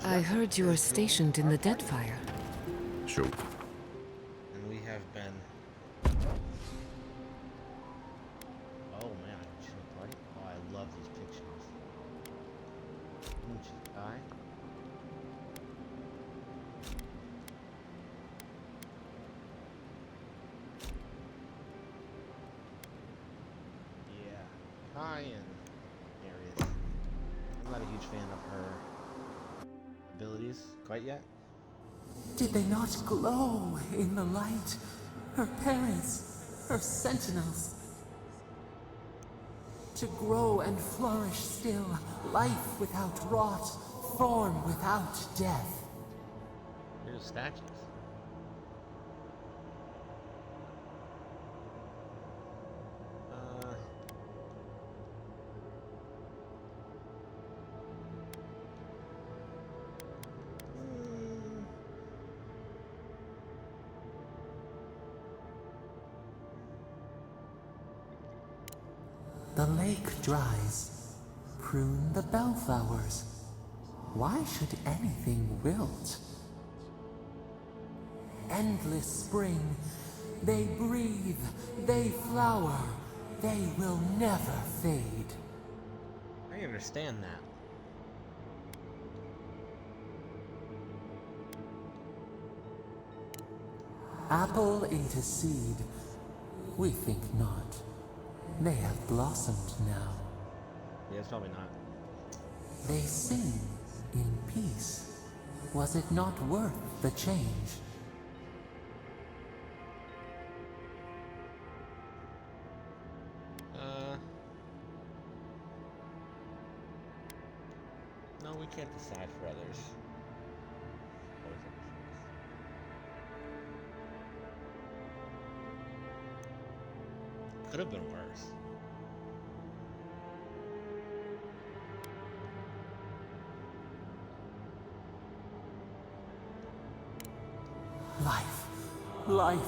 I heard you are stationed in the Deadfire. Sure. And we have been... Oh man, I should have party. Oh, I love these pictures. Guy. Yeah, Kai and Arius. I'm not a huge fan of her abilities quite yet. Did they not glow in the light? Her parents, her sentinels. To grow and flourish still, life without rot, form without death. Here's statues. The lake dries. Prune the bellflowers. Why should anything wilt? Endless spring. They breathe. They flower. They will never fade. I understand that. Apple into seed. We think not. They have blossomed now. Yeah, it's probably not. They sing in peace. Was it not worth the change? No, we can't decide for others. Always have a choice. Could have been worse. Life, life.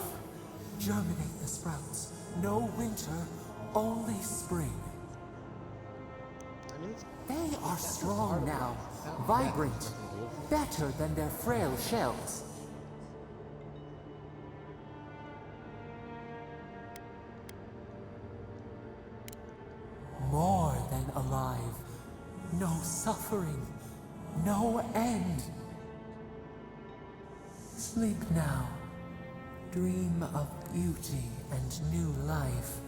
Germinate the sprouts. No winter, only spring. I mean, They are strong now, vibrant, better than their frail shells. More than alive. No suffering, no end. Sleep now. Dream of beauty and new life.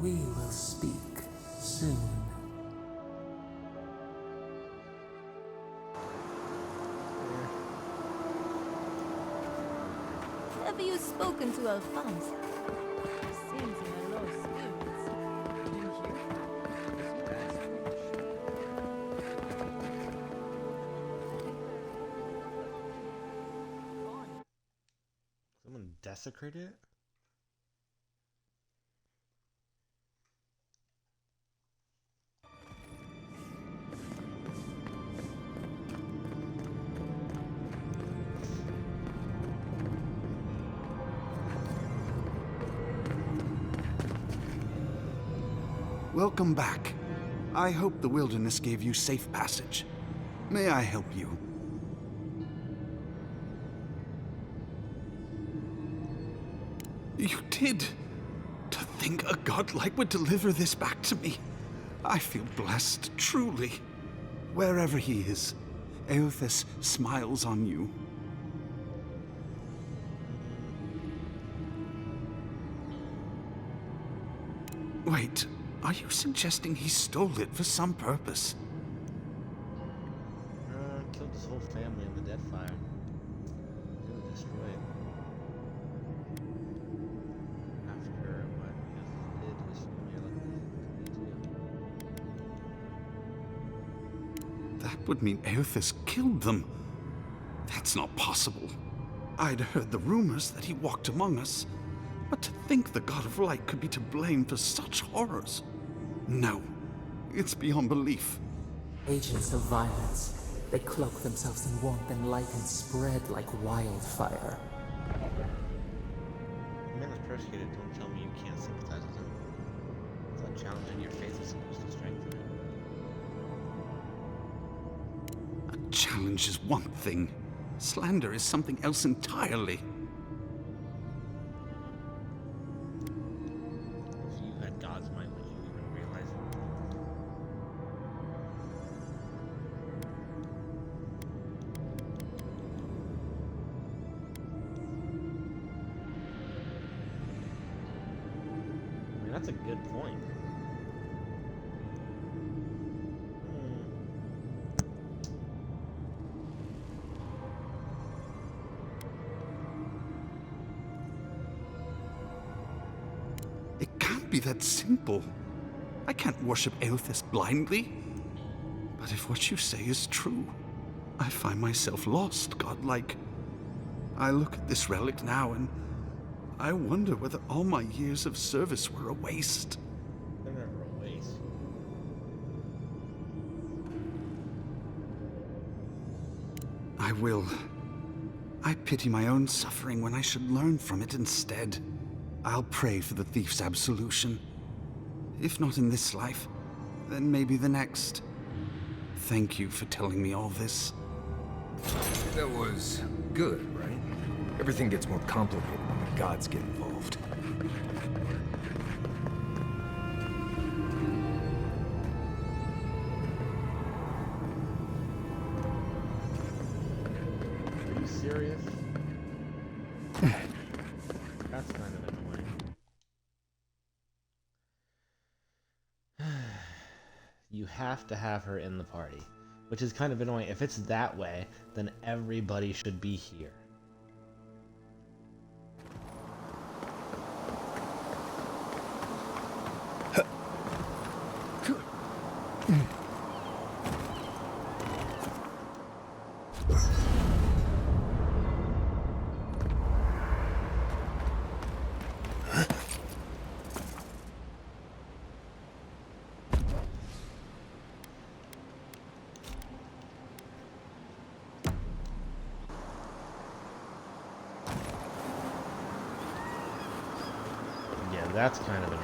We will speak soon. Have you spoken to Alphonse? He seems in a low spirits. Do you someone desecrated it? Welcome back. I hope the wilderness gave you safe passage. May I help you? You did! To think a godlike would deliver this back to me. I feel blessed, truly. Wherever he is, Eothas smiles on you. Wait, are you suggesting he stole it for some purpose? Killed his whole family in the Deadfire. Really destroy it. After what he did, his family That would mean Eothas killed them. That's not possible. I'd heard the rumors that he walked among us, but to think the God of Light could be to blame for such horrors. No, it's beyond belief. Agents of violence. They cloak themselves in warmth and light and spread like wildfire. The man is persecuted. Don't tell me you can't sympathize with him. I thought challenging your faith was supposed to strengthen it. A challenge is one thing. Slander is something else entirely. If you had God's might, would you even realize it? I mean, that's a good point. It can't be that simple. I can't worship Eothas blindly. But if what you say is true, I find myself lost, godlike. I look at this relic now and I wonder whether all my years of service were a waste. They're never a waste. I will. I pity my own suffering when I should learn from it instead. I'll pray for the thief's absolution. If not in this life, then maybe the next. Thank you for telling me all this. That was good, right? Everything gets more complicated when the gods get involved. Are you serious? That's kind of annoying. You have to have her in the party, which is kind of annoying. If it's that way, then everybody should be here. Yeah, that's kind of annoying.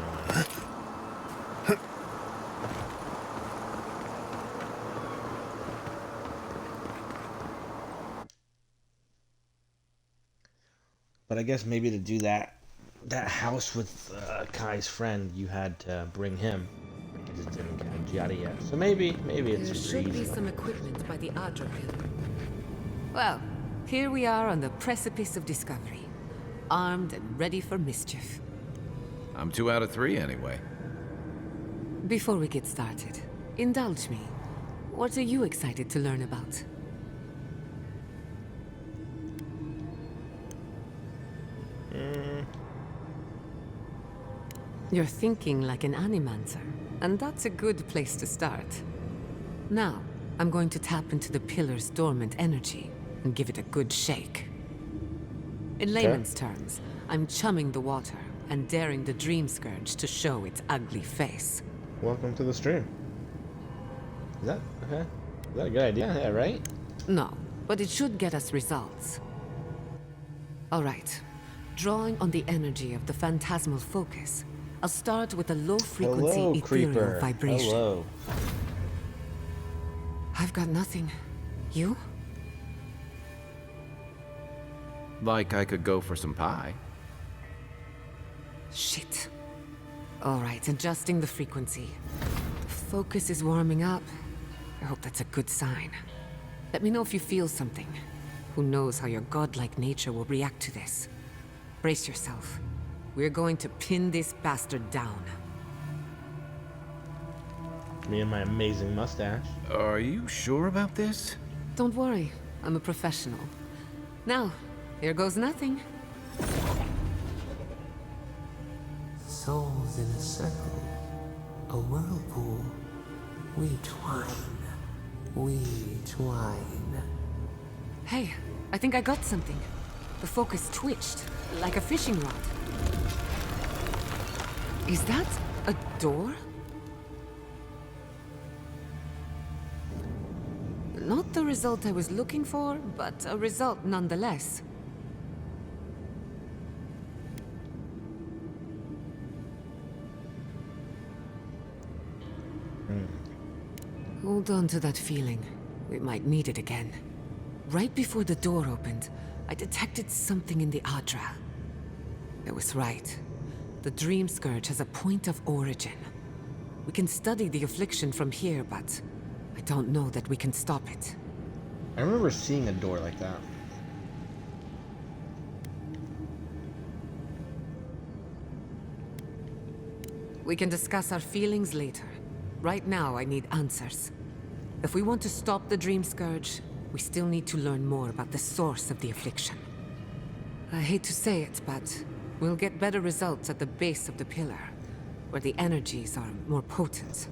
But I guess maybe to do that house with Kai's friend, you had to bring him. I just didn't get Giada yet. So maybe it's There super should be easy. some equipment by the Adra pillar. Well, here we are on the precipice of discovery, armed and ready for mischief. I'm 2 out of 3 anyway. Before we get started, indulge me. What are you excited to learn about? You're thinking like an animancer, and that's a good place to start. Now, I'm going to tap into the pillar's dormant energy and give it a good shake. In layman's terms, I'm chumming the water and daring the dream scourge to show its ugly face. Welcome to the stream. Is that okay? Is that a good idea? Yeah, right? No, but it should get us results. All right. Drawing on the energy of the phantasmal focus, I'll start with a low-frequency Hello, ethereal creeper. vibration. Hello. I've got nothing. You? Like I could go for some pie. Shit. All right, adjusting the frequency. Focus is warming up. I hope that's a good sign. Let me know if you feel something. Who knows how your godlike nature will react to this. Brace yourself. We're going to pin this bastard down. Me and my amazing mustache. Are you sure about this? Don't worry, I'm a professional. Now, here goes nothing. Souls in a circle, a whirlpool. We twine, we twine. Hey, I think I got something. The focus twitched, like a fishing rod. Is that a door? Not the result I was looking for, but a result nonetheless. Hold on to that feeling. We might need it again. Right before the door opened, I detected something in the Adra. I was right. The Dream Scourge has a point of origin. We can study the affliction from here, but I don't know that we can stop it. I remember seeing a door like that. We can discuss our feelings later. Right now, I need answers. If we want to stop the Dream Scourge, we still need to learn more about the source of the affliction. I hate to say it, but we'll get better results at the base of the pillar, where the energies are more potent.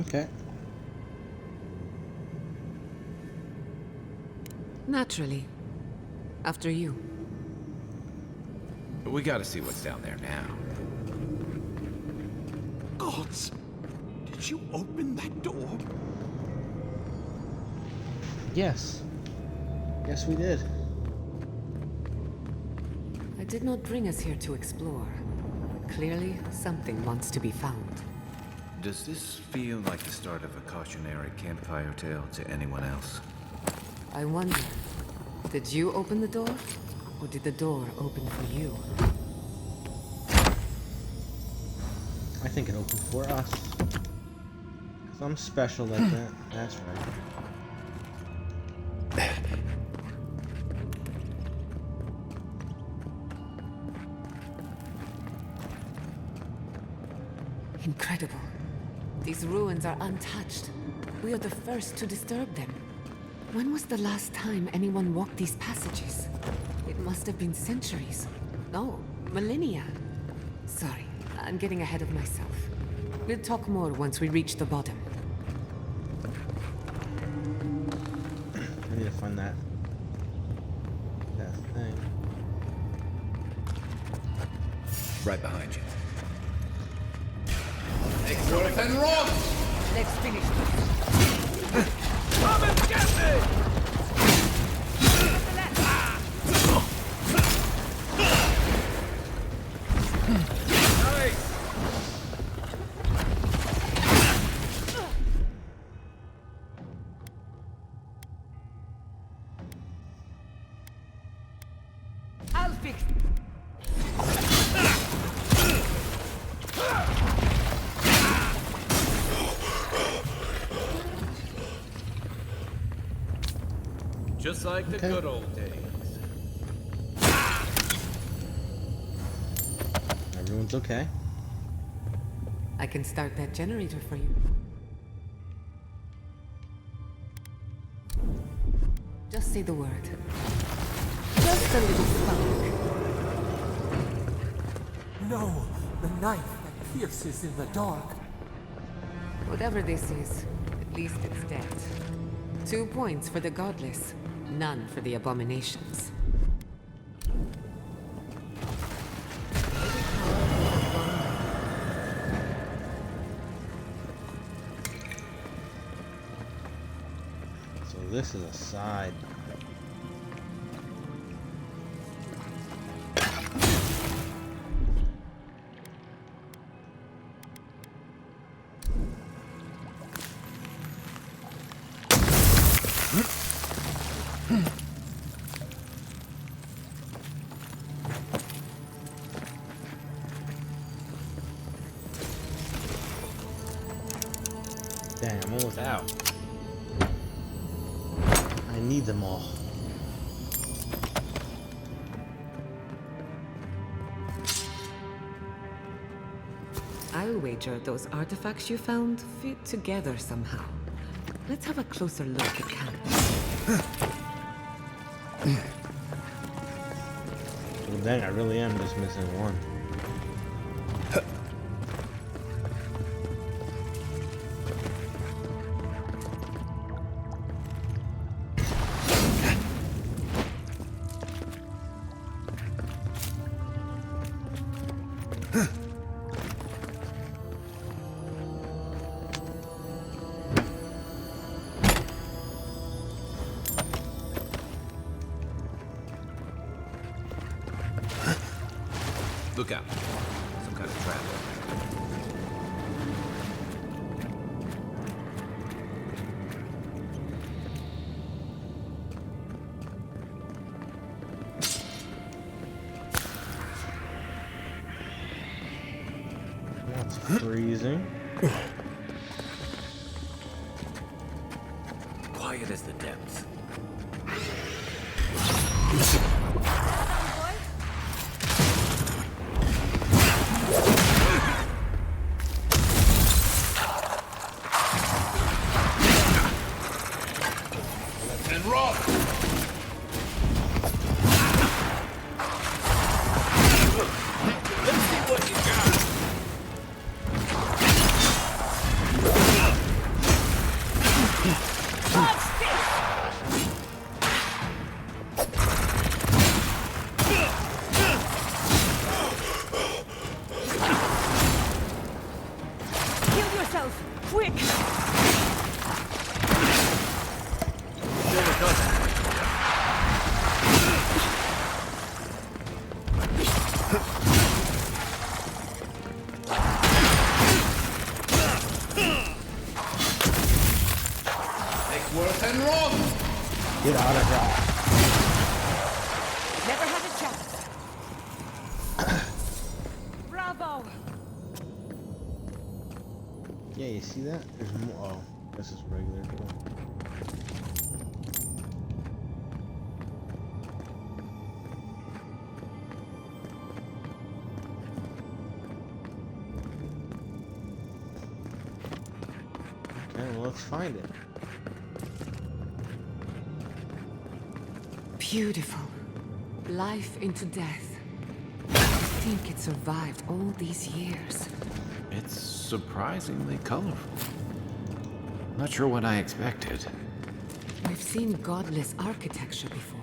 Okay. Naturally. After you. We gotta see what's down there now. Gods! Did you open that door? Yes. Yes, we did. I did not bring us here to explore. Clearly, something wants to be found. Does this feel like the start of a cautionary campfire tale to anyone else? I wonder, did you open the door? Or did the door open for you? I think it opened for us. Because I'm special like that. That's right. Incredible. These ruins are untouched. We are the first to disturb them. When was the last time anyone walked these passages? It must have been centuries. No, millennia. Sorry, I'm getting ahead of myself. We'll talk more once we reach the bottom. I need to find that thing. Right behind you. Jonathan, run! Let's finish this. Come and get me! I'll fix. Just like the good old days. Everyone's okay. I can start that generator for you. Just say the word. Just a little spark. No, the knife that pierces in the dark. Whatever this is, at least it's dead. 2 points for the godless, none for the abominations. So this is a side. Dang, I'm almost out. I need them all. I'll wager those artifacts you found fit together somehow. Let's have a closer look at Cam. Well, dang, I really am just missing one. Look out. Some kind of trap. Freezing. Quiet as the depths. And rock! Let's see what you got. Heal yourself! Quick! Make worse and wrong! Get out of here. Never had a chance. Bravo! Yeah, you see that? There's more. Oh, this is regular door. Okay, well, let's find it. Beautiful. Life into death. I think it survived all these years. It's surprisingly colorful. Not sure what I expected. We've seen godless architecture before.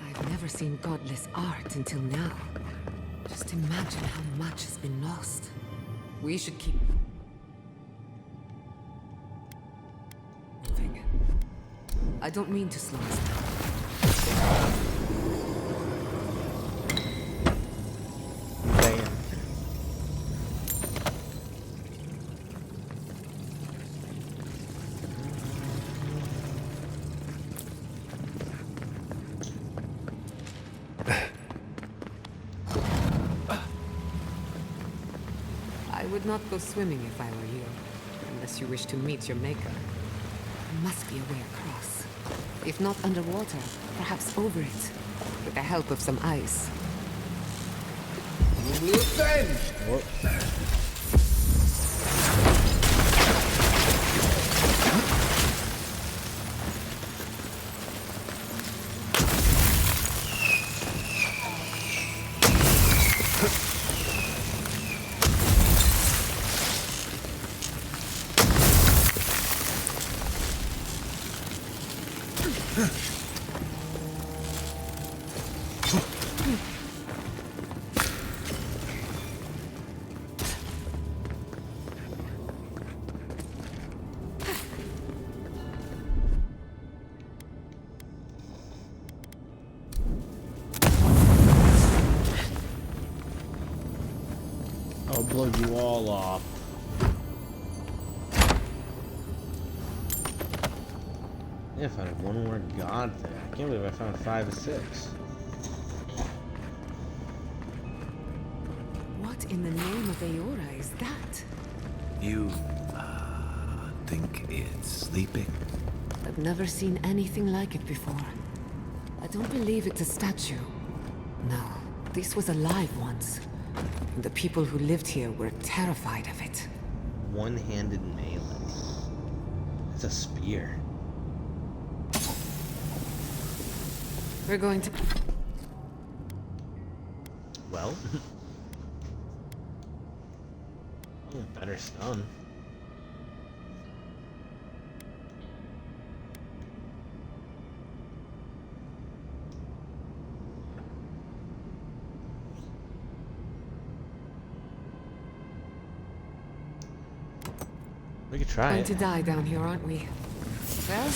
I've never seen godless art until now. Just imagine how much has been lost. We should keep moving. I don't mean to slow us down. Damn. I would not go swimming if I were you, unless you wish to meet your maker. There must be a way across. If not underwater, perhaps over it, with the help of some ice. I'll blow you all off. Yeah, I found one more god thing. I can't believe I found 5 or 6. What in the name of Aora is that? You, think it's sleeping? I've never seen anything like it before. I don't believe it's a statue. No, this was alive once. And the people who lived here were terrified of it. One-handed melee. It's a spear. We're going to... Well. Oh, better stun. We could try Going it. to die down here, aren't we? Well,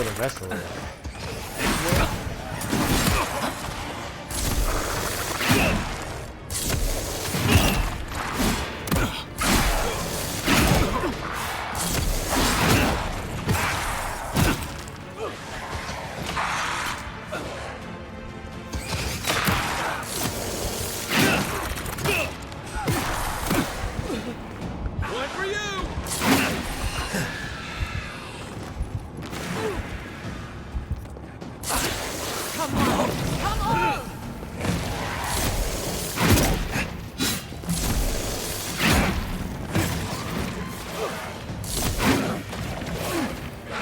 where the vessel is.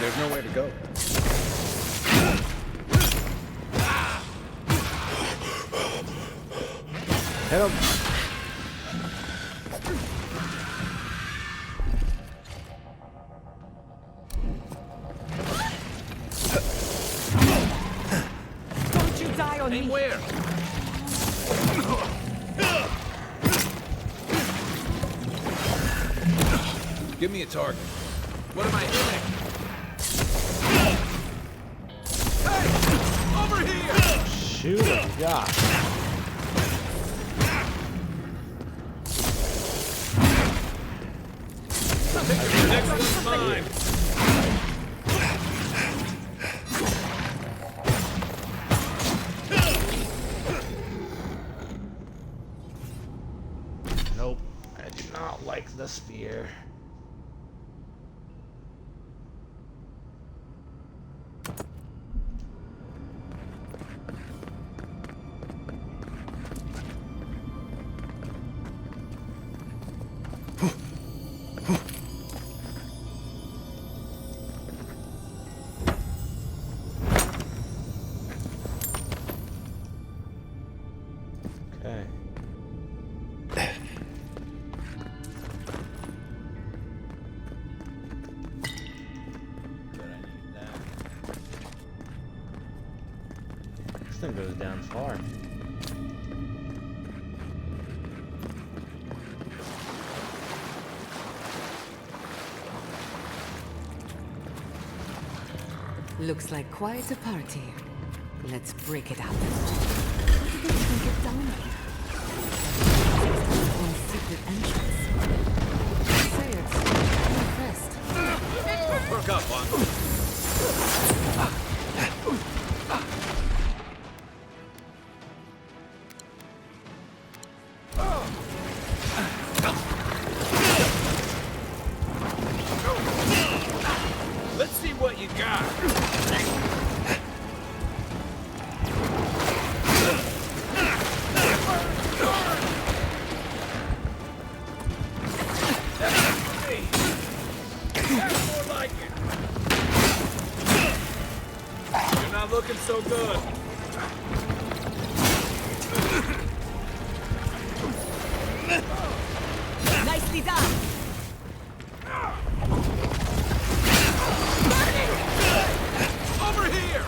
There's nowhere to go. Hit him. Don't you die on me! Where? Give me a target. What am I hitting? Hey! Over here! Shoot him, gosh. The next one's mine. Nope. I do not like the spear. Okay. This thing goes down far. Looks like quite a party. Let's break it up. How did they even get down here? One secret entrance. Say it. I'm impressed. Perk up, Bond. Let's see what you got. More like it. You're not looking so good. Nicely done! Over here!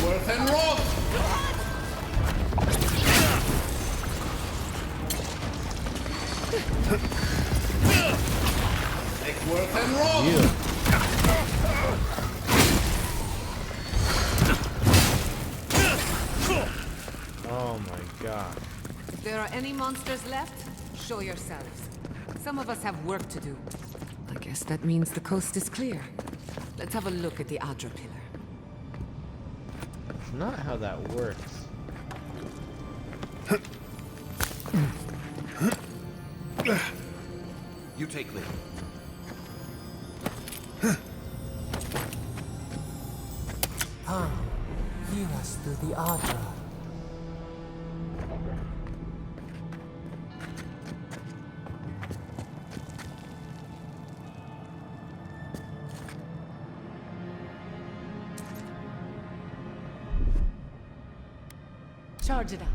Worth and Roth! Worth and Roth! You. Oh my god. If there are any monsters left, show yourselves. Some of us have work to do. I guess that means the coast is clear. Let's have a look at the Adra pillar. It's not how that works. You take lead. Come, lead us to the Adra. Charge it up.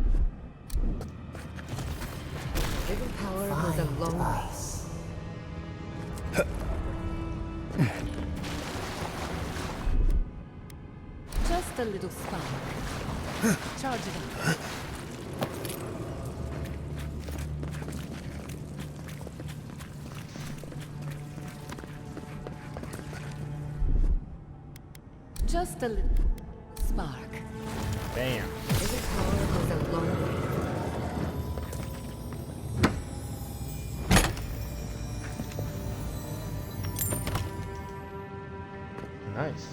Little power goes a Find long way. us. Just a little spark. Charge it up. Just a little spark. Bam. Little power goes a long way. Nice.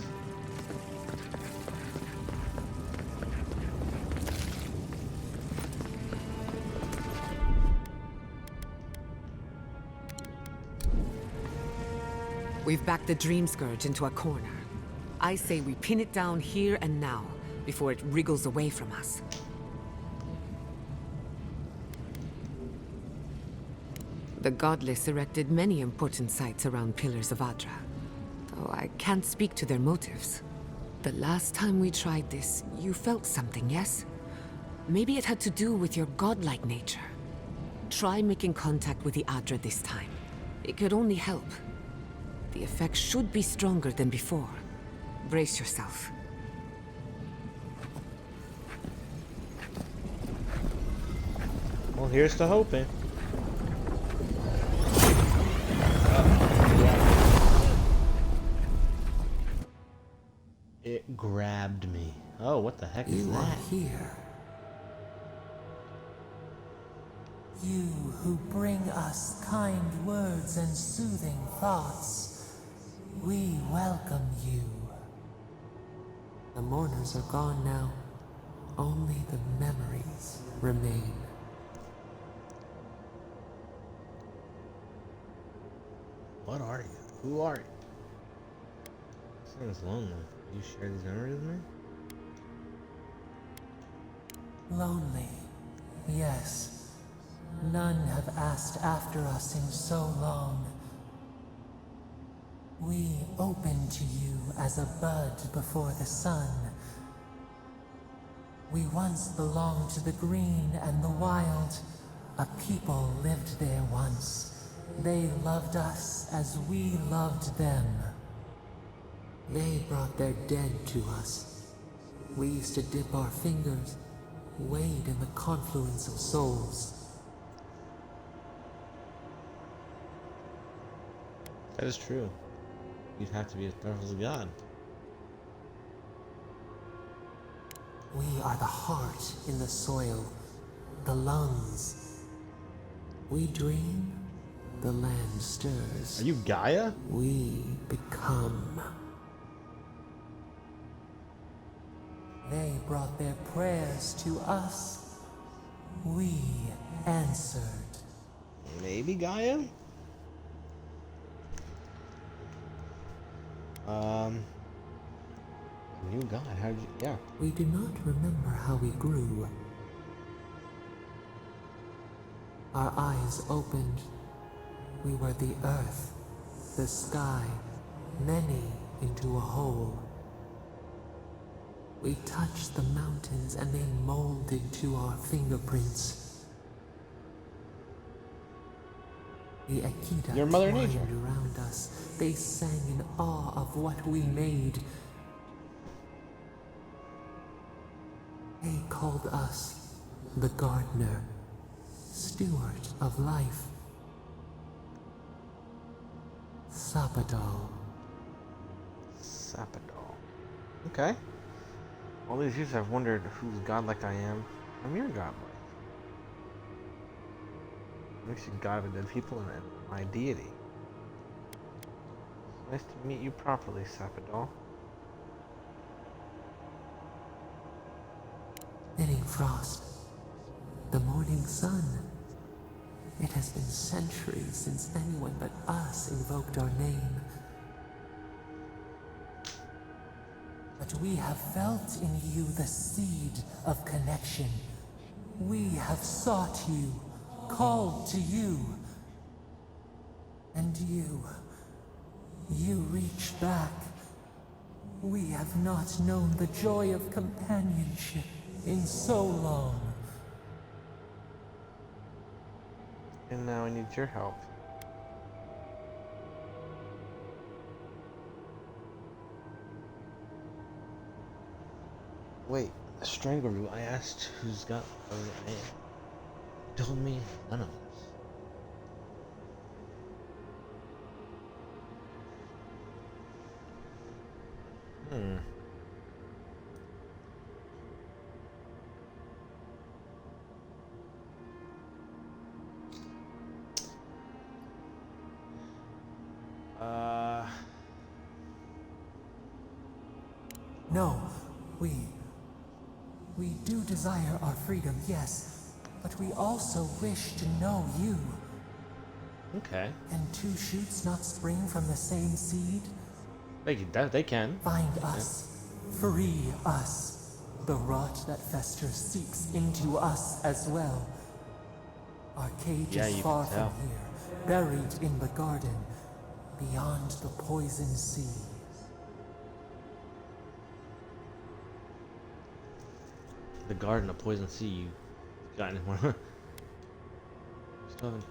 We've backed the Dream Scourge into a corner. I say we pin it down here and now, before it wriggles away from us. The Godless erected many important sites around Pillars of Adra, though I can't speak to their motives. The last time we tried this, you felt something, yes? Maybe it had to do with your godlike nature. Try making contact with the Adra this time. It could only help. The effect should be stronger than before. Brace yourself. Well, here's to hoping. It grabbed me. Oh, what the heck is You are that? here. You who bring us kind words and soothing thoughts, we welcome you. The mourners are gone now. Only the memories remain. What are you? Who are you? Sounds lonely. You share these memories with me? Lonely, yes. None have asked after us in so long. We open to you as a bud before the sun. We once belonged to the green and the wild. A people lived there once. They loved us as we loved them. They brought their dead to us. We used to dip our fingers, wade in the confluence of souls. That is true. You'd have to be as powerful as God. We are the heart in the soil, the lungs. We dream, the land stirs. Are you Gaia? We become. They brought their prayers to us. We answered. Maybe Gaia? New God, how did you, yeah. We do not remember how we grew. Our eyes opened. We were the earth, the sky, many into a whole. We touched the mountains and they molded to our fingerprints. The Akita Your Mother twined Nature. around us. They sang in awe of what we made. They called us the gardener, steward of life. Sapadal. Sapadol. Okay. All these years I've wondered who's godlike I am. I'm your godlike. Makes you god of dead people and my deity. Nice to meet you properly, Sapadol. Knitting frost. The morning sun. It has been centuries since anyone but us invoked our name. But we have felt in you the seed of connection. We have sought you, called to you. And you reach back. We have not known the joy of companionship in so long. And now I need your help. Wait, strangle root. I asked who's got. Told me none of us. No, we do desire our freedom, yes, but we also wish to know you. Okay. Can two shoots not spring from the same seed? They can. Find us. Free us. The rot that festers seeps into us as well. Our cage is far from here, buried in the garden, beyond the poison sea. The garden of poison sea. You got any more? Still haven't.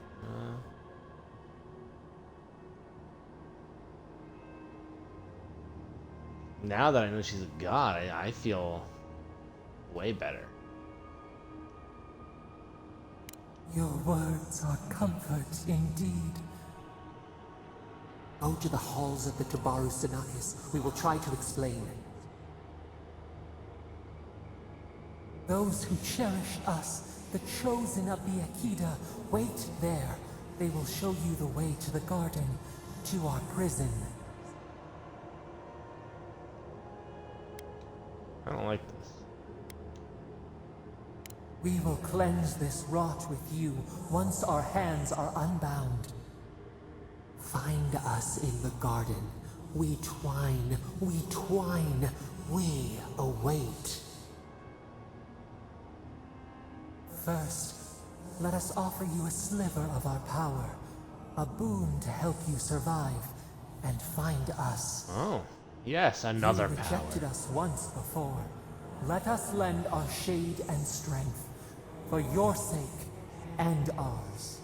Now that I know she's a god, I feel way better. Your words are comfort indeed. Go to the halls of the Tabaru Sinakis. We will try to explain. Those who cherish us, the chosen of the Akida, wait there. They will show you the way to the garden, to our prison. I don't like this. We will cleanse this rot with you once our hands are unbound. Find us in the garden. We twine, we await. First, let us offer you a sliver of our power, a boon to help you survive and find us. Oh, yes, another You power. rejected us once before. Let us lend our shade and strength, for your sake and ours.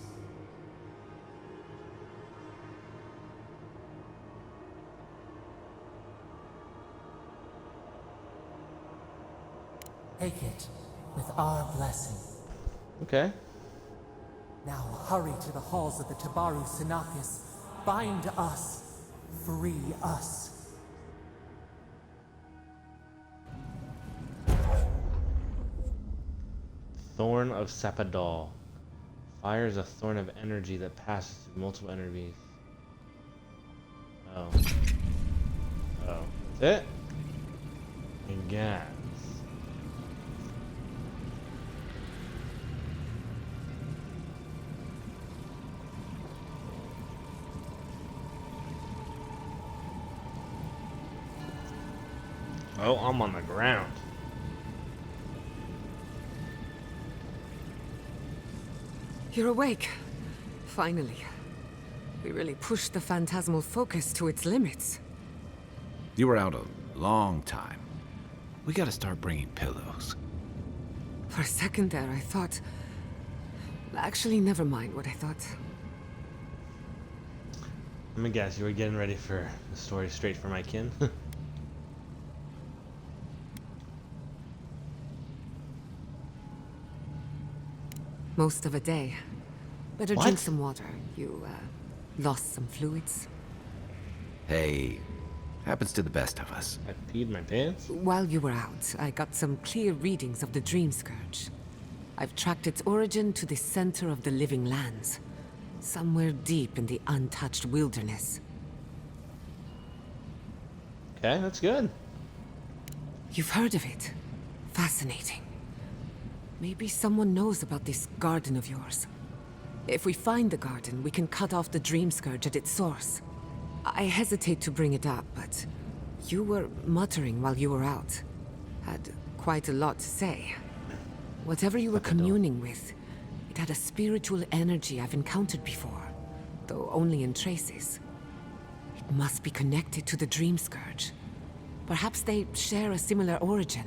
Take it with our blessing. Okay. Now hurry to the halls of the Tabaru Sinakis. Bind us. Free us. Thorn of Sapadal. Fire is a thorn of energy that passes through multiple enemies. Oh. Oh. That's it? I guess. Oh, I'm on the ground. You're awake. Finally. We really pushed the phantasmal focus to its limits. You were out a long time. We gotta start bringing pillows. For a second there, I thought... Actually, never mind what I thought. Let me guess, you were getting ready for the story straight for my kin? Most of a day. Better What? drink some water. You, lost some fluids? Hey, happens to the best of us. I peed my pants? While you were out, I got some clear readings of the Dream Scourge. I've tracked its origin to the center of the living lands. Somewhere deep in the untouched wilderness. Okay, that's good. You've heard of it? Fascinating. Maybe someone knows about this garden of yours. If we find the garden, we can cut off the Dream Scourge at its source. I hesitate to bring it up, but you were muttering while you were out. Had quite a lot to say. Whatever you were communing with, it had a spiritual energy I've encountered before, though only in traces. It must be connected to the Dream Scourge. Perhaps they share a similar origin.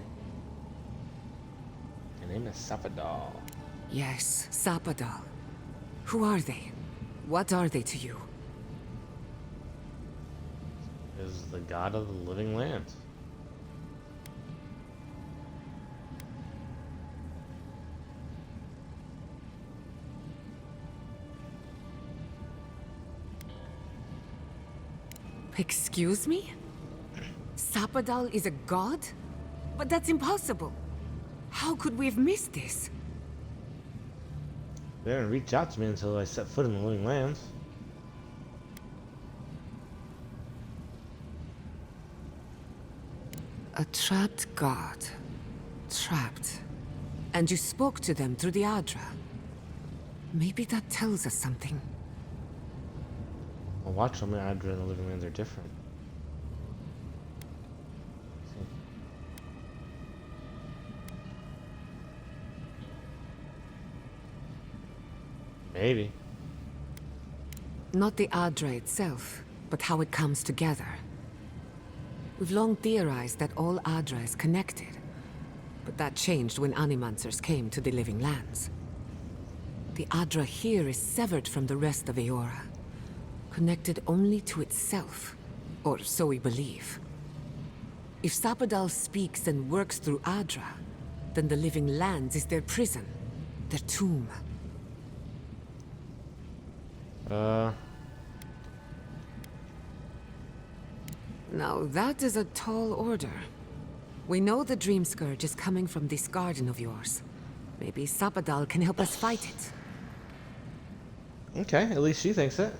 My name is Sapadal. Yes, Sapadal. Who are they? What are they to you? Is the god of the living lands. Excuse me? Sapadal is a god? But that's impossible. How could we have missed this? They didn't reach out to me until I set foot in the living lands. A trapped god. Trapped. And you spoke to them through the Adra. Maybe that tells us something. Well, watch them. Adra and the living lands are different. Maybe. Not the Adra itself, but how it comes together. We've long theorized that all Adra is connected, but that changed when Animancers came to the Living Lands. The Adra here is severed from the rest of Eora, connected only to itself, or so we believe. If Sapadal speaks and works through Adra, then the Living Lands is their prison, their tomb. Now that is a tall order. We know the Dream Scourge is coming from this garden of yours. Maybe Sapadal can help us fight it. Okay, at least she thinks it.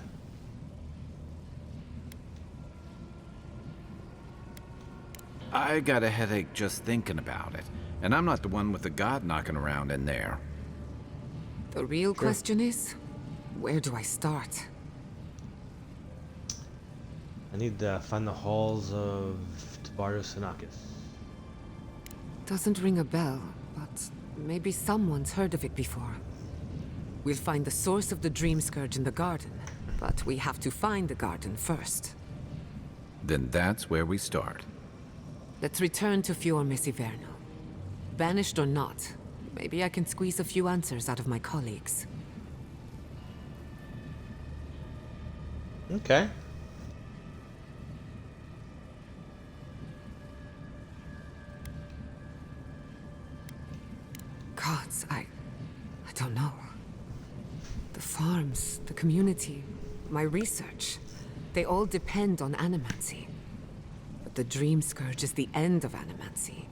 I got a headache just thinking about it. And I'm not the one with the god knocking around in there. The real question is, where do I start? I need to find the halls of Tabaru Sinakis. Doesn't ring a bell, but maybe someone's heard of it before. We'll find the source of the Dream Scourge in the garden, but we have to find the garden first. Then that's where we start. Let's return to Fior Messiverno. Banished or not, maybe I can squeeze a few answers out of my colleagues. Okay. Gods, I don't know. The farms, the community, my research, they all depend on animancy. But the Dream Scourge is the end of animancy.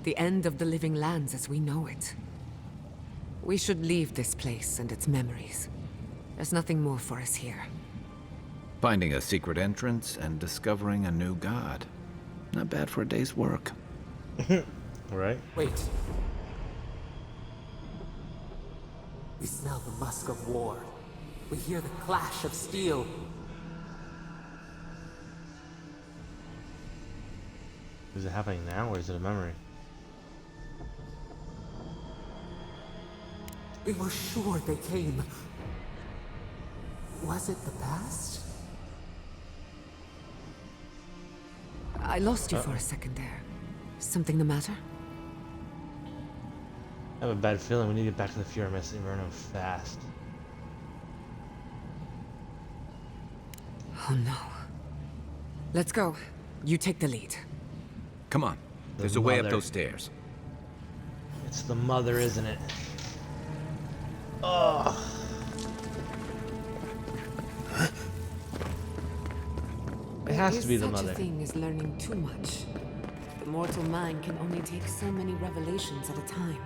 The end of the Living Lands as we know it. We should leave this place and its memories. There's nothing more for us here. Finding a secret entrance and discovering a new god. Not bad for a day's work. Right. Wait. We smell the musk of war. We hear the clash of steel. Is it happening now, or is it a memory? We were sure they came. Was it the past? I lost you for a second there. Something the matter? I have a bad feeling we need to get back to the Fior Messiverno fast. Oh no. Let's go. You take the lead. Come on. There's The a way up mother. those stairs. It's the mother, isn't it? Oh. It has to be the There is mother. such a thing as learning too much. The mortal mind can only take so many revelations at a time.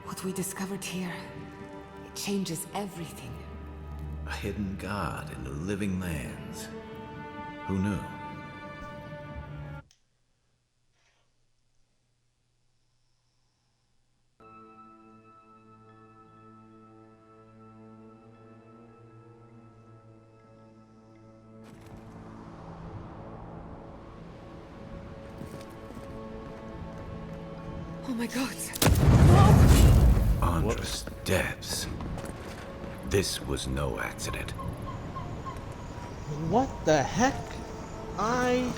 What we discovered here, it changes everything. A hidden god in the living lands. Who knew? Oh my god. Andres Devs. This was no accident. What the heck? I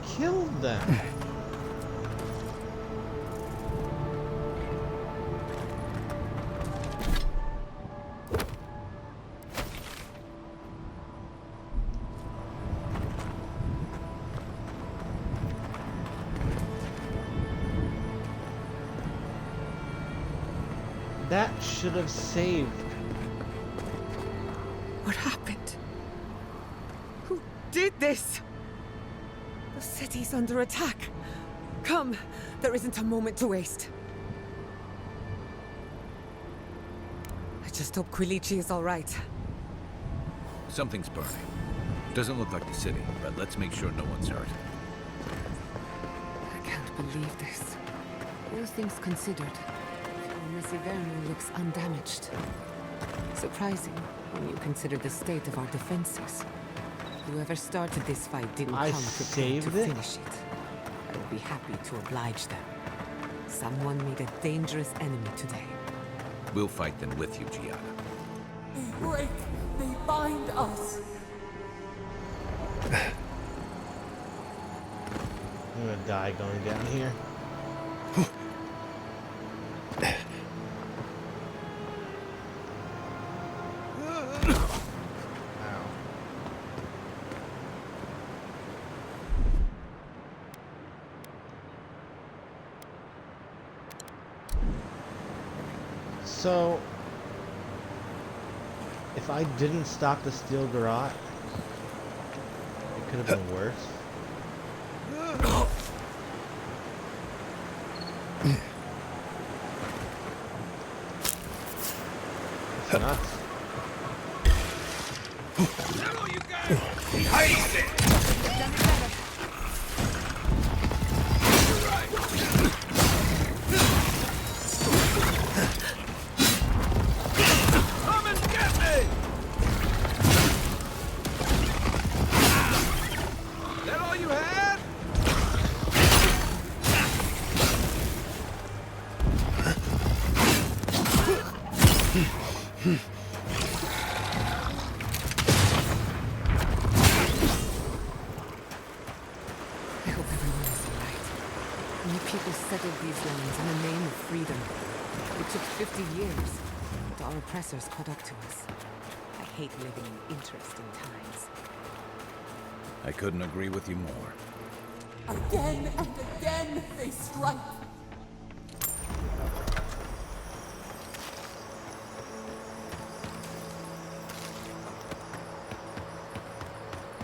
killed them. That should have saved. What happened? Who did this? The city's under attack. Come, there isn't a moment to waste. I just hope Quilici is all right. Something's burning. Doesn't look like the city, but let's make sure no one's hurt. I can't believe this. All things considered, Messiverno looks undamaged. Surprising when you consider the state of our defenses. Whoever started this fight didn't I come prepared to saved it? finish it. I will be happy to oblige them. Someone made a dangerous enemy today. We'll fight them with you, Giada. They break, they bind us. I'm gonna die going down here. So, if I didn't stop the steel garrote, it could have been worse. It's nuts. I hope everyone is all right. You people settled these lands in the name of freedom. It took 50 years, but our oppressors caught up to us. I hate living in interesting times. I couldn't agree with you more. Again and again they strike.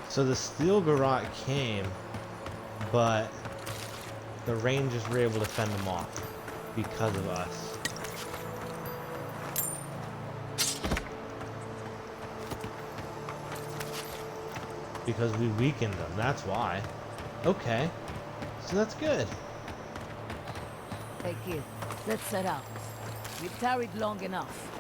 So the steel garrote came, but the Rangers were able to fend them off because of us. Because we weakened them, that's why. Okay, so that's good. Hey kid, let's set out. We've tarried long enough.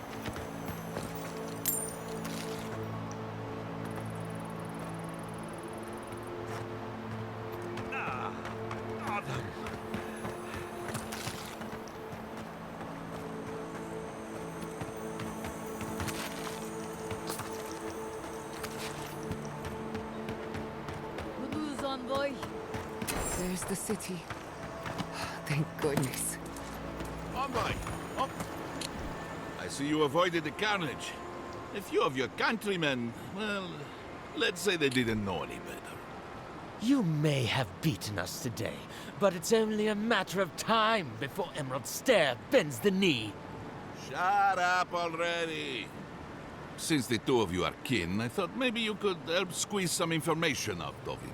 Good news, envoy. There's the city. Thank goodness. All right. Oh. I see you avoided the carnage. A few of your countrymen, well, let's say they didn't know any better. You may have beaten us today, but it's only a matter of time before Emerald Stair bends the knee. Shut up already. Since the two of you are kin, I thought maybe you could help squeeze some information out of him.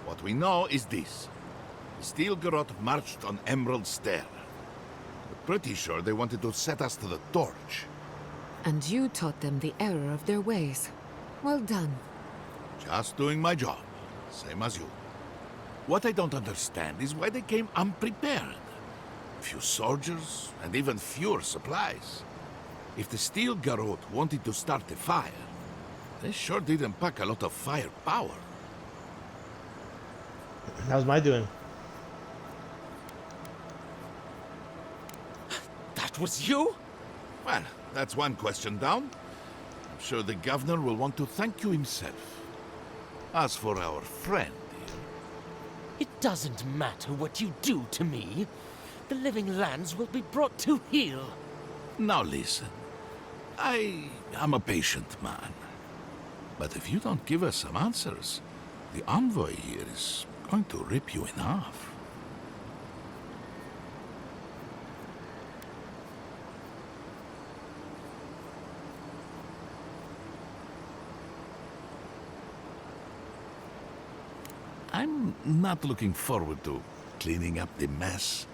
What we know is this. The Steel Garrote marched on Emerald Stair. We're pretty sure they wanted to set us to the torch. And you taught them the error of their ways. Well done. Just doing my job, same as you. What I don't understand is why they came unprepared. Few soldiers, and even fewer supplies. If the Steel Garrote wanted to start a fire, they sure didn't pack a lot of firepower. That was my doing. That was you? Well, that's one question down. I'm sure the governor will want to thank you himself. As for our friend here... It doesn't matter what you do to me. The living lands will be brought to heel. Now listen. I am a patient man. But if you don't give us some answers, the envoy here is going to rip you in half. I'm not looking forward to cleaning up the mess,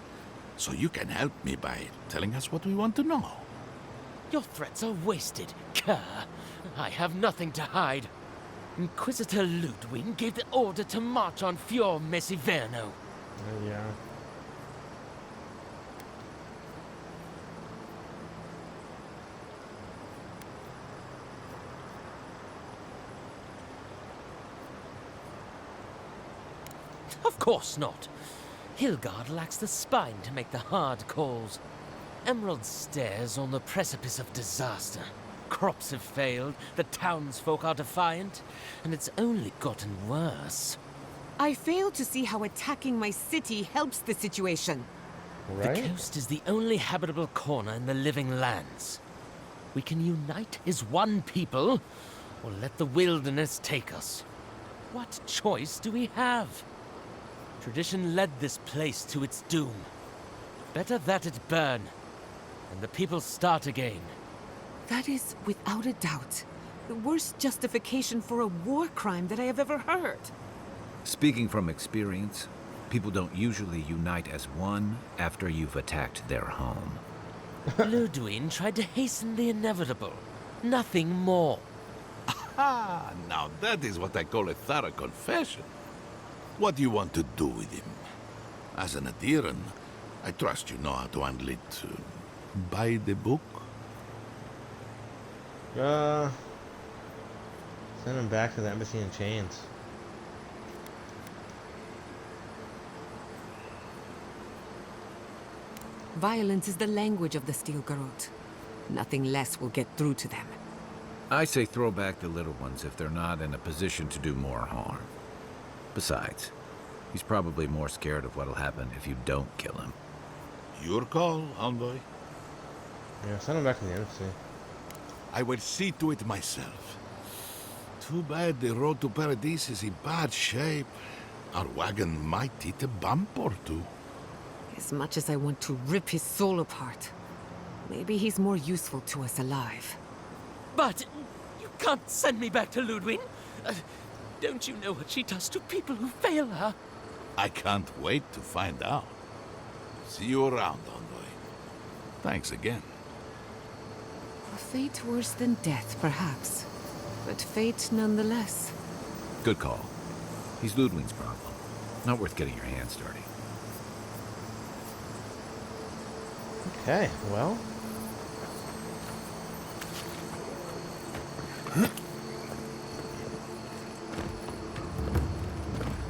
so you can help me by telling us what we want to know. Your threats are wasted, Kerr. I have nothing to hide. Inquisitor Ludwig gave the order to march on Fior Mesiverno. Oh, yeah. Of course not. Hilgard lacks the spine to make the hard calls. Emerald stares on the precipice of disaster. Crops have failed, the townsfolk are defiant, and it's only gotten worse. I fail to see how attacking my city helps the situation. Right? The coast is the only habitable corner in the living lands. We can unite as one people, or let the wilderness take us. What choice do we have? Tradition led this place to its doom. Better that it burn, and the people start again. That is, without a doubt, the worst justification for a war crime that I have ever heard. Speaking from experience, people don't usually unite as one after you've attacked their home. Ludwig tried to hasten the inevitable. Nothing more. Ah, now that is what I call a thorough confession. What do you want to do with him? As an adherent, I trust you know how to handle it by the book. Send him back to the embassy in chains. Violence is the language of the Stilgarot. Nothing less will get through to them. I say throw back the little ones if they're not in a position to do more harm. Besides, he's probably more scared of what'll happen if you don't kill him. Your call, envoy. Yeah, send him back to the embassy. I will see to it myself. Too bad the road to Paradise is in bad shape. Our wagon might hit a bump or two. As much as I want to rip his soul apart, maybe he's more useful to us alive. But you can't send me back to Ludwig. Don't you know what she does to people who fail her? I can't wait to find out. See you around, envoy. Thanks again. A fate worse than death, perhaps. But fate nonetheless. Good call. He's Ludwig's problem. Not worth getting your hands dirty. Okay, well.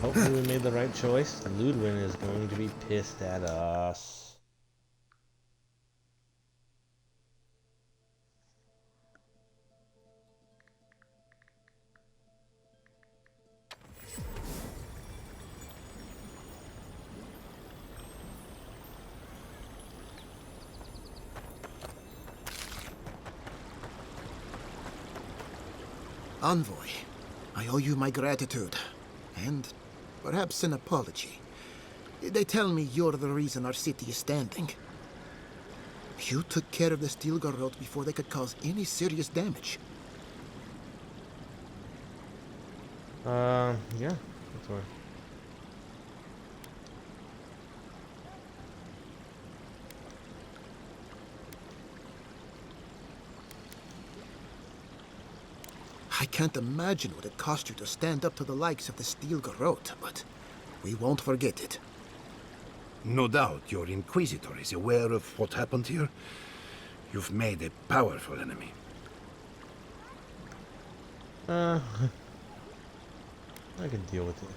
Hopefully we made the right choice. Ludwig is going to be pissed at us. Envoy, I owe you my gratitude, and perhaps an apology. They tell me you're the reason our city is standing. You took care of the Stilgarot before they could cause any serious damage. Yeah, that's right. I can't imagine what it cost you to stand up to the likes of the Stilgarot, but we won't forget it. No doubt your Inquisitor is aware of what happened here. You've made a powerful enemy. I can deal with it.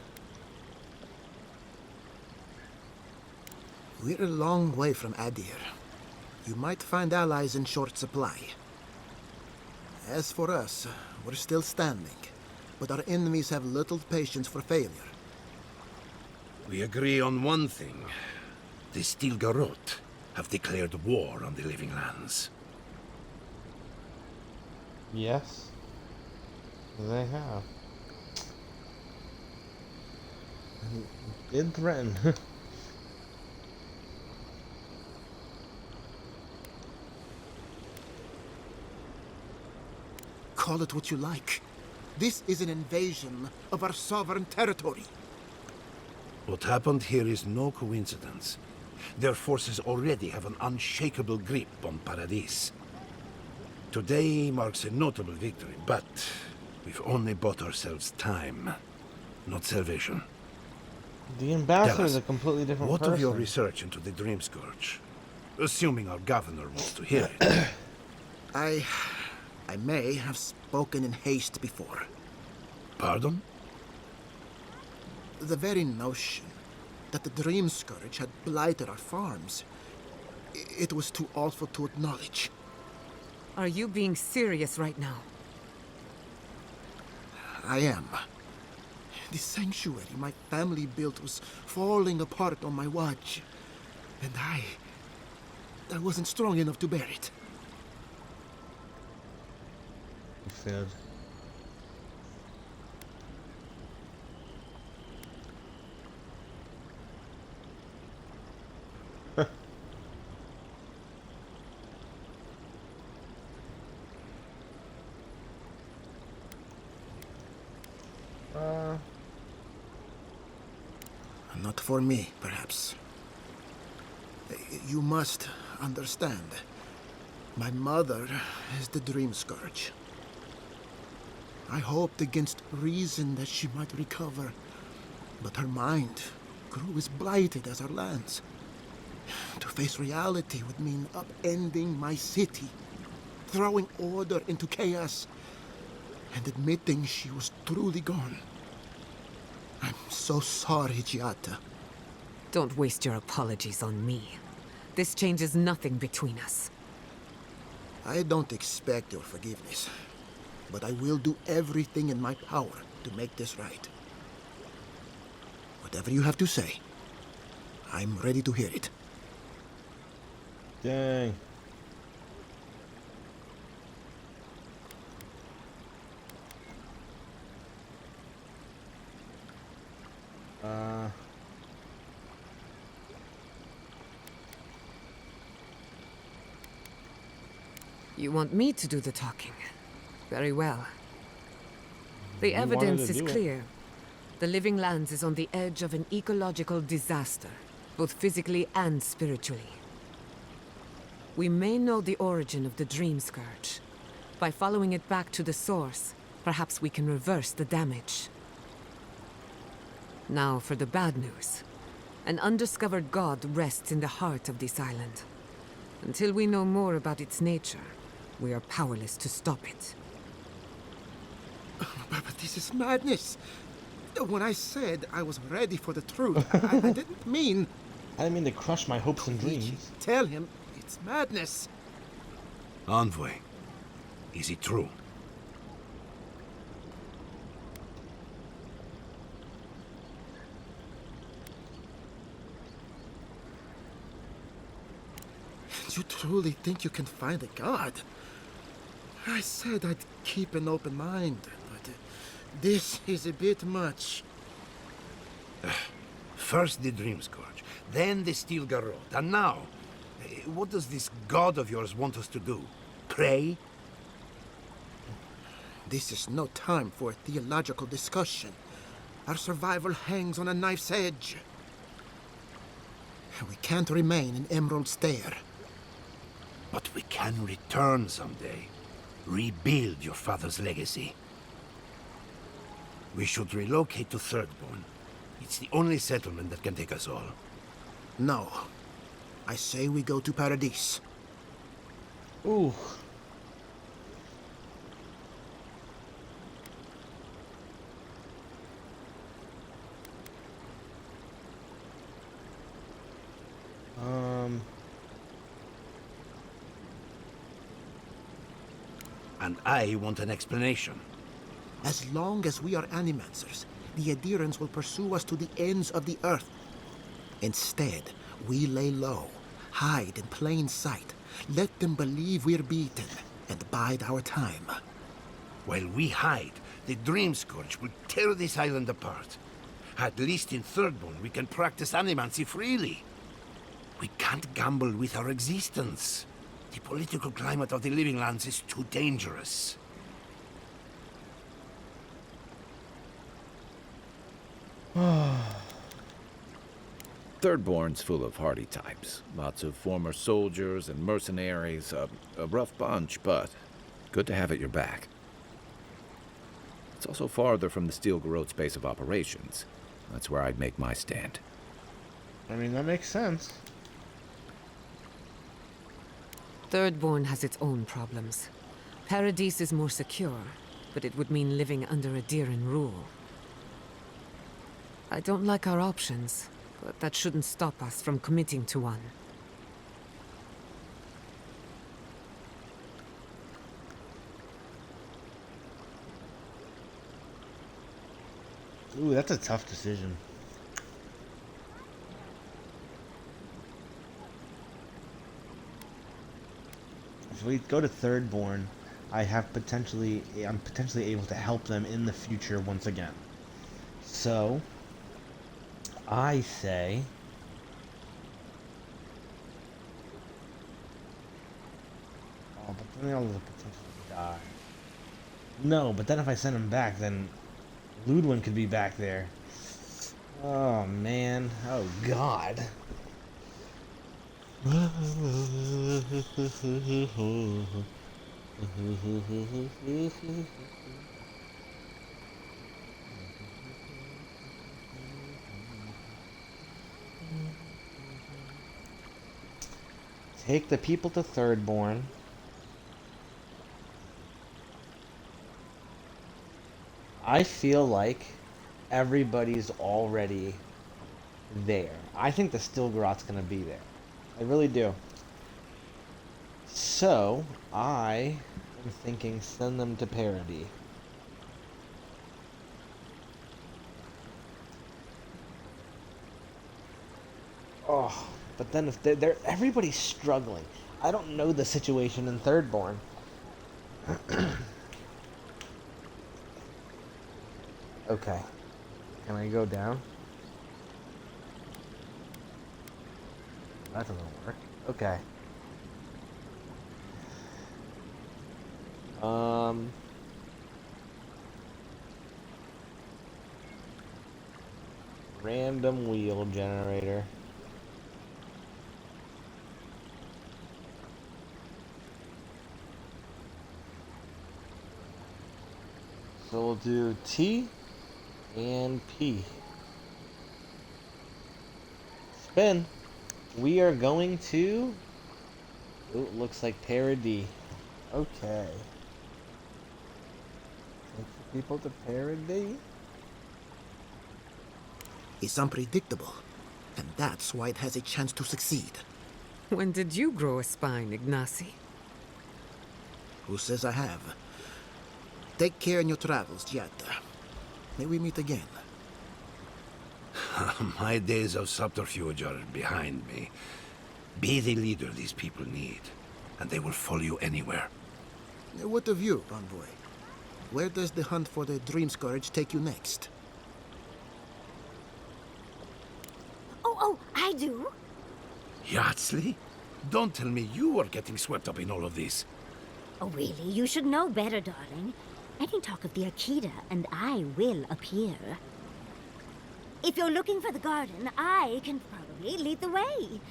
We're a long way from Adir. You might find allies in short supply. As for us, we're still standing, but our enemies have little patience for failure. We agree on one thing. The Stilgarot have declared war on the living lands. Yes, they have. And did threaten. Call it what you like. This is an invasion of our sovereign territory. What happened here is no coincidence. Their forces already have an unshakable grip on Paradis. Today marks a notable victory, but we've only bought ourselves time, not salvation. The ambassador Tell is us, a completely different what person. of your research into the Dream Scourge? Assuming our governor wants to hear it. I may have spoken in haste before. Pardon? The very notion that the Dream Scourge had blighted our farms, it was too awful to acknowledge. Are you being serious right now? I am. The sanctuary my family built was falling apart on my watch. And I wasn't strong enough to bear it. You failed. Not for me, perhaps. You must understand. My mother is the Dream Scourge. I hoped against reason that she might recover, but her mind grew as blighted as our lands. To face reality would mean upending my city, throwing order into chaos, and admitting she was truly gone. I'm so sorry, Giata. Don't waste your apologies on me. This changes nothing between us. I don't expect your forgiveness, but I will do everything in my power to make this right. Whatever you have to say, I'm ready to hear it. Dang. You want me to do the talking? Very well. The You wanted evidence to is do it. clear. The Living Lands is on the edge of an ecological disaster, both physically and spiritually. We may know the origin of the Dream Scourge. By following it back to the source, perhaps we can reverse the damage. Now for the bad news. An undiscovered god rests in the heart of this island. Until we know more about its nature, we are powerless to stop it. But this is madness. When I said I was ready for the truth, I didn't mean... I didn't mean to crush my hopes and dreams. Tell him it's madness. Envoy, is it true? You truly think you can find a god? I said I'd keep an open mind, but this is a bit much. First the Dream Scourge, then the Steel Garrote, and now, what does this god of yours want us to do? Pray? This is no time for a theological discussion. Our survival hangs on a knife's edge. We can't remain in Emerald Stair. But we can return someday. Rebuild your father's legacy. We should relocate to Thirdborn. It's the only settlement that can take us all. No. I say we go to Paradis. Ooh. And I want an explanation. As long as we are Animancers, the Adherents will pursue us to the ends of the earth. Instead, we lay low, hide in plain sight, let them believe we're beaten, and bide our time. While we hide, the Dream Scourge will tear this island apart. At least in Thirdborn, we can practice animancy freely. We can't gamble with our existence. The political climate of the Living Lands is too dangerous. Thirdborn's full of hardy types. Lots of former soldiers and mercenaries. A rough bunch, but good to have at your back. It's also farther from the Steel Garrote's base of operations. That's where I'd make my stand. I mean, that makes sense. Thirdborn has its own problems. Paradise is more secure, but it would mean living under a Diran rule. I don't like our options, but that shouldn't stop us from committing to one. Ooh, that's a tough decision. If we go to Thirdborn, I'm potentially able to help them in the future once again. So, I say, oh, but then they'll potentially die. No, but then if I send them back, then Ludwin could be back there. Oh man. Oh god. Take the people to Thirdborn. I feel like everybody's already there. I think the Stilgarot's gonna be there. I really do. So, I am thinking send them to Parody. Oh, but then if they're everybody's struggling. I don't know the situation in Thirdborn. Okay. Can I go down? That doesn't work. Okay. Random wheel generator. So we'll do T and P. Spin. We are going to... Oh, it looks like Parody. Okay. Take the people to Parody. It's unpredictable, and that's why it has a chance to succeed. When did you grow a spine, Ignacy? Who says I have? Take care in your travels, Giada. May we meet again. My days of subterfuge are behind me. Be the leader these people need, and they will follow you anywhere. What of you, Envoy? Where does the hunt for the Dream Scourge take you next? Oh, I do. Yardsley? Don't tell me you are getting swept up in all of this. Oh, really? You should know better, darling. Any talk of the Akita, and I will appear. If you're looking for the garden, I can probably lead the way.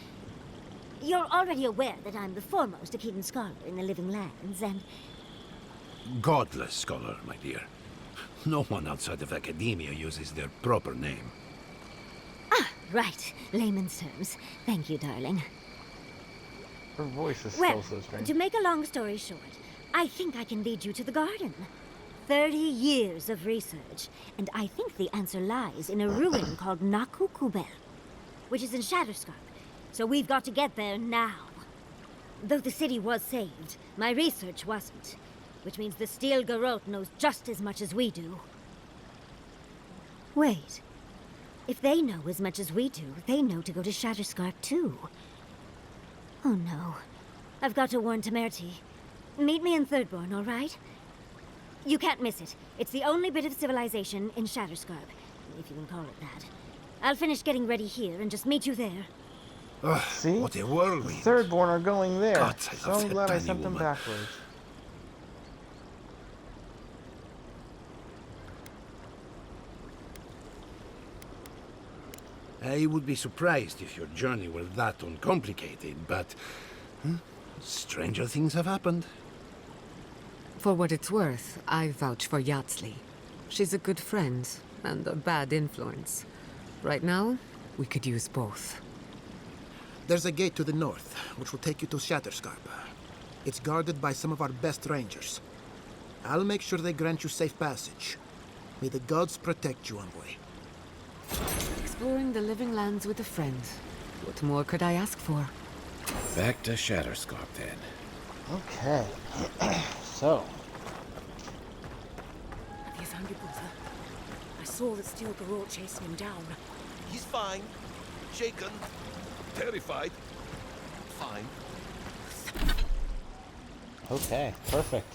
You're already aware that I'm the foremost Akitan scholar in the Living Lands, and... Godless scholar, my dear. No one outside of academia uses their proper name. Ah, right. Layman's terms. Thank you, darling. Her voice is Well, still so strange. to make a long story short, I think I can lead you to the garden. 30 years of research, and I think the answer lies in a ruin called Naku Kubel, which is in Shatterscarp. So we've got to get there now. Though the city was saved, my research wasn't, which means the Steel Garrote knows just as much as we do. Wait. If they know as much as we do, they know to go to Shatterscarp too. Oh no. I've got to warn Temerity. Meet me in Thirdborn, all right? You can't miss it. It's the only bit of civilization in Shatterscarp, if you can call it that. I'll finish getting ready here and just meet you there. See? What a whirlwind. The Thirdborn are going there. God, I So love I'm that glad I tiny sent them woman. backwards. I would be surprised if your journey were that uncomplicated, but stranger things have happened. For what it's worth, I vouch for Yatsley. She's a good friend and a bad influence. Right now, we could use both. There's a gate to the north, which will take you to Shatterscarp. It's guarded by some of our best rangers. I'll make sure they grant you safe passage. May the gods protect you, envoy. Exploring the living lands with a friend. What more could I ask for? Back to Shatterscarp, then. Okay. So. Have you found your brother? I saw the steel garrote chasing him down. He's fine. Shaken. Terrified. Fine. Okay, perfect.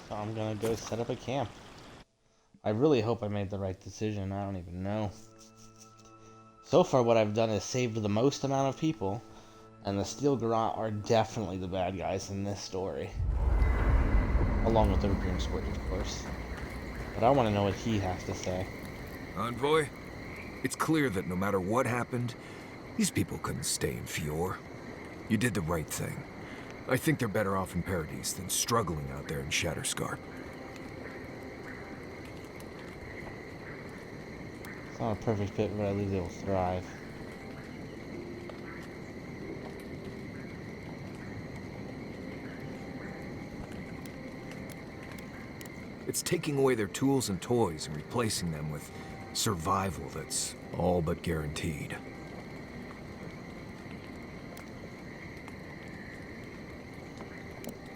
So I'm gonna go set up a camp. I really hope I made the right decision. I don't even know. So far what I've done is saved the most amount of people, and the Steel Garrote are definitely the bad guys in this story. Along with the Grim Scourge, of course. But I want to know what he has to say. Envoy, it's clear that no matter what happened, these people couldn't stay in Fior. You did the right thing. I think they're better off in Paradise than struggling out there in Shatterscarp. It's not a perfect fit, but at least they will thrive. It's taking away their tools and toys and replacing them with survival that's all but guaranteed.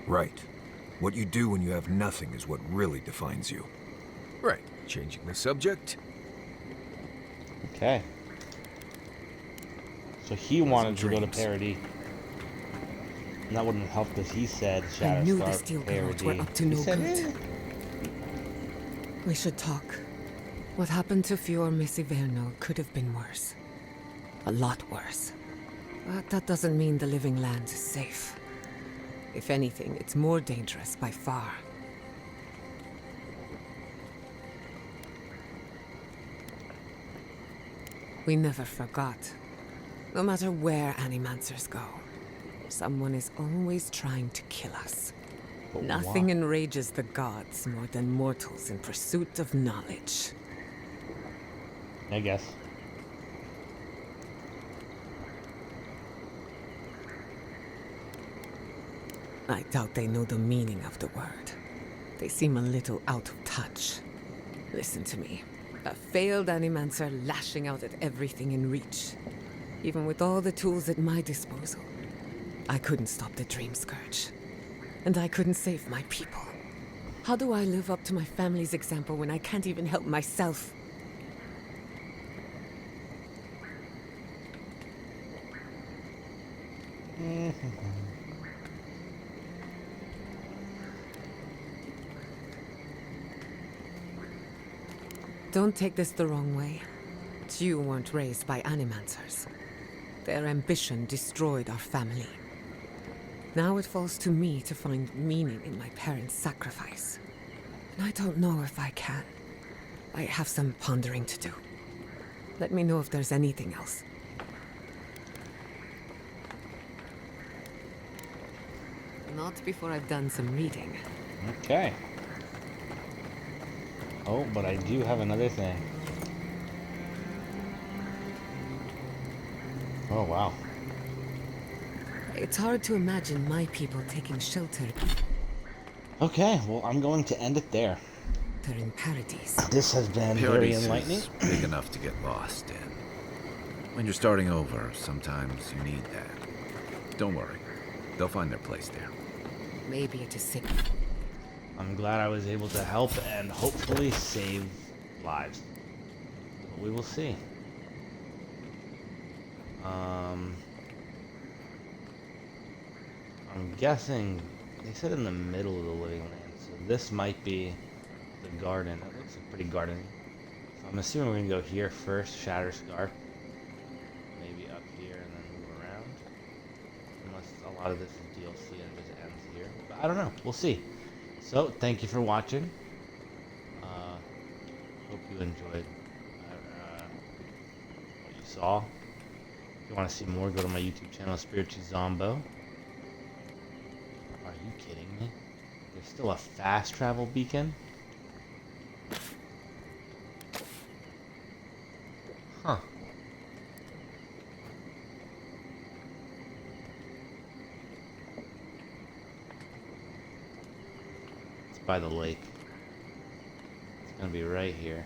Right. What you do when you have nothing is what really defines you. Right. Changing the subject. Okay. So he wanted to go to dreams. Paradis. And that wouldn't have helped because he said I knew the Shatterscarp, Steel Paradis. Garrote were up to He no said, good. "Eh." We should talk. What happened to Fior Messiverno could have been worse. A lot worse. But that doesn't mean the living land is safe. If anything, it's more dangerous by far. We never forgot. No matter where Animancers go, someone is always trying to kill us. But Nothing why? enrages the gods more than mortals in pursuit of knowledge. I guess. I doubt they know the meaning of the word. They seem a little out of touch. Listen to me. A failed Animancer lashing out at everything in reach. Even with all the tools at my disposal, I couldn't stop the Dream Scourge. And I couldn't save my people. How do I live up to my family's example when I can't even help myself? Don't take this the wrong way. But you weren't raised by Animancers. Their ambition destroyed our family. Now it falls to me to find meaning in my parents' sacrifice. And I don't know if I can. I have some pondering to do. Let me know if there's anything else. Not before I've done some reading. Okay. Oh, but I do have another thing. Oh, wow. It's hard to imagine my people taking shelter Okay, well, I'm going to end it there. in Paradise. This has been very Paradise enlightening. is big enough to get lost in. When you're starting over, sometimes you need that. Don't worry. They'll find their place there. Maybe it is sick. I'm glad I was able to help and hopefully save lives. But we will see. I'm guessing they said in the middle of the living land, so this might be the garden. It looks like pretty gardeny. So I'm assuming we're gonna go here first, Shatterscar. Maybe up here and then move around. Unless a lot of this is DLC and it just ends here. But I don't know. We'll see. So, thank you for watching. Hope you enjoyed what you saw. If you want to see more, go to my YouTube channel, Spiritual Zombo. Are you kidding me? There's still a fast travel beacon? Huh. It's by the lake. It's gonna be right here.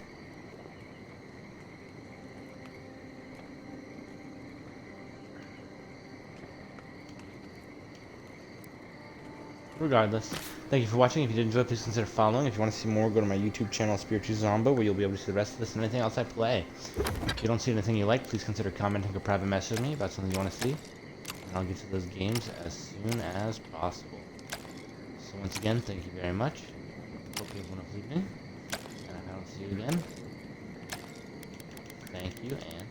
Regardless, thank you for watching. If you did enjoy, please consider following. If you want to see more, go to my YouTube channel, Spiritual Zombo, where you'll be able to see the rest of this and anything else I play. If you don't see anything you like, please consider commenting or private messaging me about something you want to see, and I'll get to those games as soon as possible. So once again, thank you very much. Hope you have a wonderful evening, and if I don't see you again, thank you and